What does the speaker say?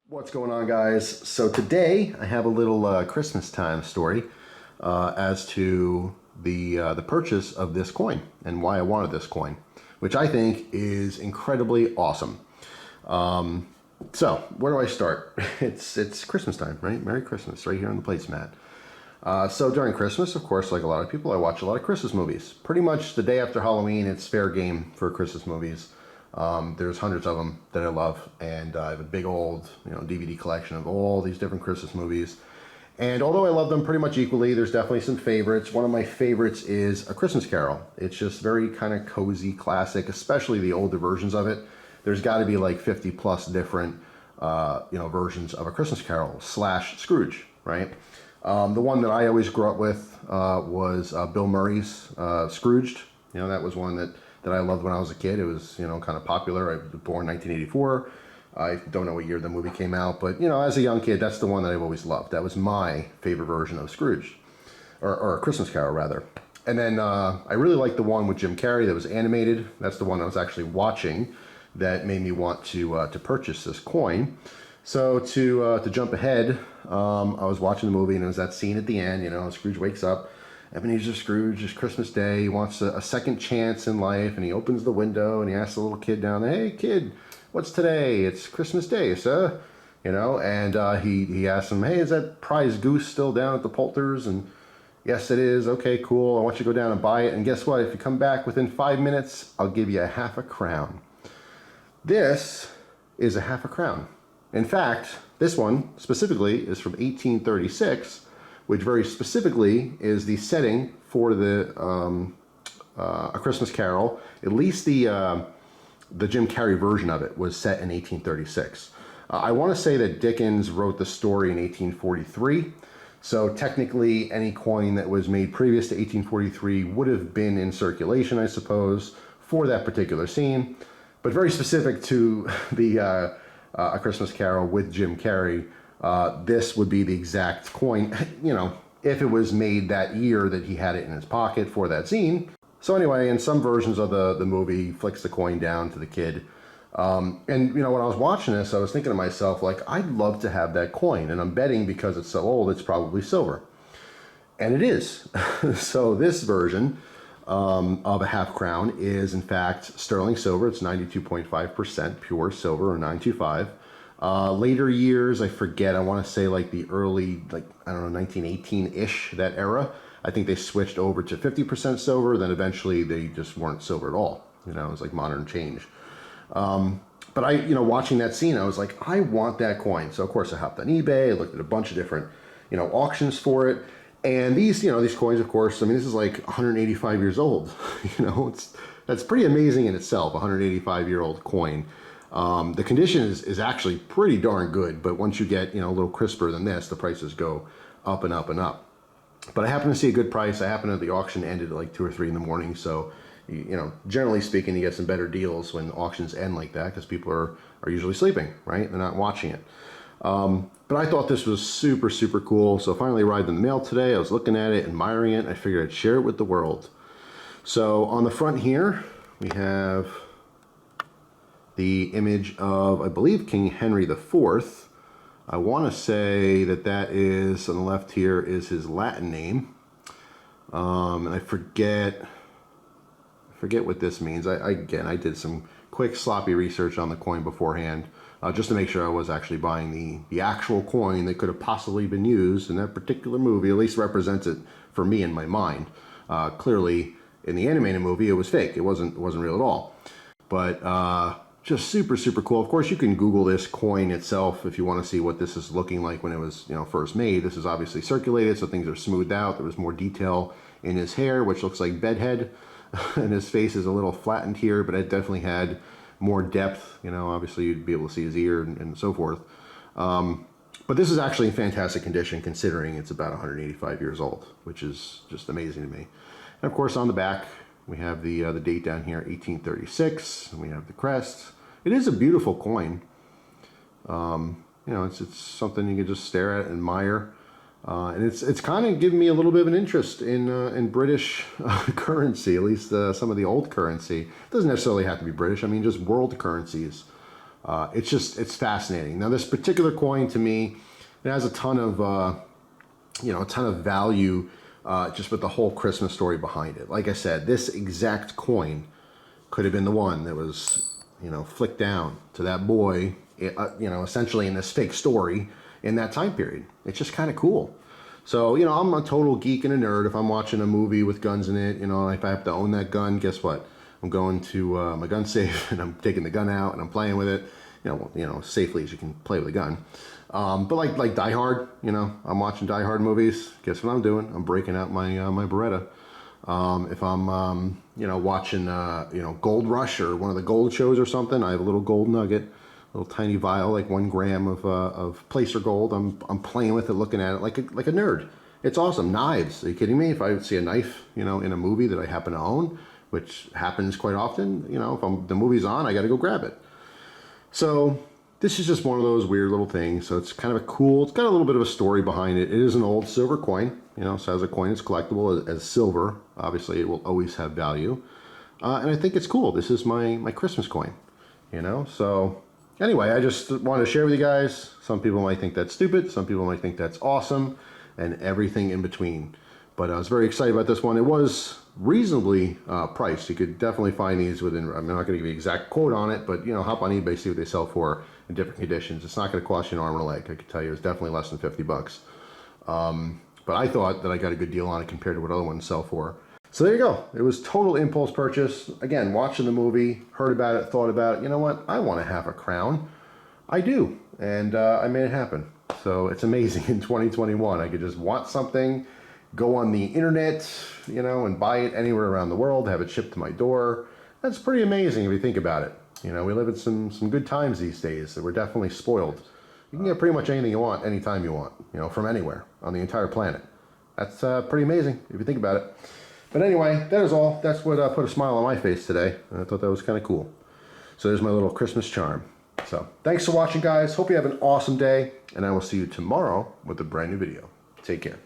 What's going on, guys? So today I have a little Christmas time story as to the purchase of this coin and why I wanted this coin, which I think is incredibly awesome. So where do I start? It's Christmas time, right? Merry Christmas right here on the placemat. So during Christmas, of course, like a lot of people, I watch a lot of Christmas movies. Pretty much the day after Halloween, it's fair game for Christmas movies. There's hundreds of them that I love, and I have a big old DVD collection of all these different Christmas movies. And although I love them pretty much equally, there's definitely some favorites. One of my favorites is A Christmas Carol. It's just very kind of cozy, classic, especially the older versions of it. There's got to be like 50 plus different versions of A Christmas Carol / Scrooge, right? The one that I always grew up with was Bill Murray's Scrooged. That was one that I loved when I was a kid. It was, kind of popular. I was born in 1984. I don't know what year the movie came out, but, as a young kid, that's the one that I've always loved. That was my favorite version of Scrooge, or A Christmas Carol, rather. And then I really liked the one with Jim Carrey that was animated. That's the one I was actually watching that made me want to purchase this coin. So to jump ahead, I was watching the movie, and it was that scene at the end, Scrooge wakes up. Ebenezer Scrooge, it's Christmas Day, he wants a second chance in life, and he opens the window and he asks the little kid down there, "Hey kid, what's today? It's Christmas Day, sir." And he asks him, "Hey, is that prize goose still down at the Poulter's?" And "Yes, it is." "Okay, cool, I want you to go down and buy it, and guess what? If you come back within 5 minutes, I'll give you a half a crown." This is a half a crown. In fact, this one specifically is from 1836, which very specifically is the setting for the A Christmas Carol. At least the Jim Carrey version of it was set in 1836. I want to say that Dickens wrote the story in 1843. So technically, any coin that was made previous to 1843 would have been in circulation, I suppose, for that particular scene. But very specific to the A Christmas Carol with Jim Carrey, this would be the exact coin, if it was made that year that he had it in his pocket for that scene. So anyway, in some versions of the movie, he flicks the coin down to the kid. And when I was watching this, I was thinking to myself, like, I'd love to have that coin. And I'm betting because it's so old, it's probably silver. And it is. So this version of a half crown is, in fact, sterling silver. It's 92.5% pure silver, or 925. Later years, I forget, I want to say like the early, 1918-ish, that era. I think they switched over to 50% silver, then eventually they just weren't silver at all. It was like modern change. But watching that scene, I was like, I want that coin. So of course I hopped on eBay, I looked at a bunch of different, auctions for it. And these coins, of course, this is like 185 years old. That's pretty amazing in itself, a 185-year-old coin. The condition is actually pretty darn good, but once you get a little crisper than this, the prices go up and up and up. But I happen to see a good price. I happen to, the auction ended at like 2 or 3 in the morning, so generally speaking, you get some better deals when auctions end like that, because people are usually sleeping, right? They're not watching it. But I thought this was super, super cool. So finally arrived in the mail today. I was looking at it, admiring it. I figured I'd share it with the world. So on the front here, we have the image of, I believe, King Henry IV. I want to say that is, on the left here, is his Latin name. And I forget what this means. Again, I did some quick sloppy research on the coin beforehand, just to make sure I was actually buying the actual coin that could have possibly been used in that particular movie, at least represents it for me in my mind. Clearly, in the animated movie, it was fake. It wasn't real at all. But just super, super cool. Of course, you can Google this coin itself if you want to see what this is looking like when it was first made. This is obviously circulated, so things are smoothed out. There was more detail in his hair, which looks like bedhead, and his face is a little flattened here, but it definitely had more depth. Obviously you'd be able to see his ear and so forth. But this is actually in fantastic condition, considering it's about 185 years old, which is just amazing to me. And of course, on the back, we have the date down here, 1836, and we have the crest. It is a beautiful coin. It's something you can just stare at and admire. And it's kind of given me a little bit of an interest in British currency, at least some of the old currency. It doesn't necessarily have to be British. Just world currencies. It's fascinating. Now, this particular coin to me, it has a ton of, a ton of value just with the whole Christmas story behind it. Like I said, this exact coin could have been the one that was, flicked down to that boy, essentially in this fake story in that time period. It's just kind of cool. So, I'm a total geek and a nerd. If I'm watching a movie with guns in it, if I have to own that gun, guess what? I'm going to my gun safe and I'm taking the gun out and I'm playing with it, safely as you can play with a gun. But like Die Hard, I'm watching Die Hard movies. Guess what I'm doing? I'm breaking out my my Beretta. If I'm watching Gold Rush or one of the gold shows or something, I have a little gold nugget, a little tiny vial, like 1 gram of placer gold. I'm playing with it, looking at it like a nerd. It's awesome. Knives. Are you kidding me? If I see a knife, in a movie that I happen to own, which happens quite often, if the movie's on, I got to go grab it. So this is just one of those weird little things. So it's kind of it's got a little bit of a story behind it. It is an old silver coin, so as a coin it's collectible as silver. Obviously it will always have value. And I think it's cool. This is my Christmas coin, So anyway, I just wanted to share with you guys. Some people might think that's stupid. Some people might think that's awesome, and everything in between. But I was very excited about this one. It was reasonably priced. You could definitely find these within, I'm not going to give you an exact quote on it, but hop on eBay, see what they sell for in different conditions. It's not going to cost you an arm and a leg. I can tell you it's definitely less than 50 bucks. But I thought that I got a good deal on it compared to what other ones sell for. So there you go. It was total impulse purchase. Again, watching the movie, heard about it, thought about it. You know what? I want to have a crown. I do. And I made it happen. So it's amazing in 2021. I could just want something, go on the internet, and buy it anywhere around the world, have it shipped to my door. That's pretty amazing if you think about it. We live in some good times these days. So we're definitely spoiled. You can get pretty much anything you want, anytime you want, from anywhere on the entire planet. That's pretty amazing if you think about it. But anyway, that is all. That's what put a smile on my face today. I thought that was kind of cool. So there's my little Christmas charm. So thanks for watching, guys. Hope you have an awesome day, and I will see you tomorrow with a brand new video. Take care.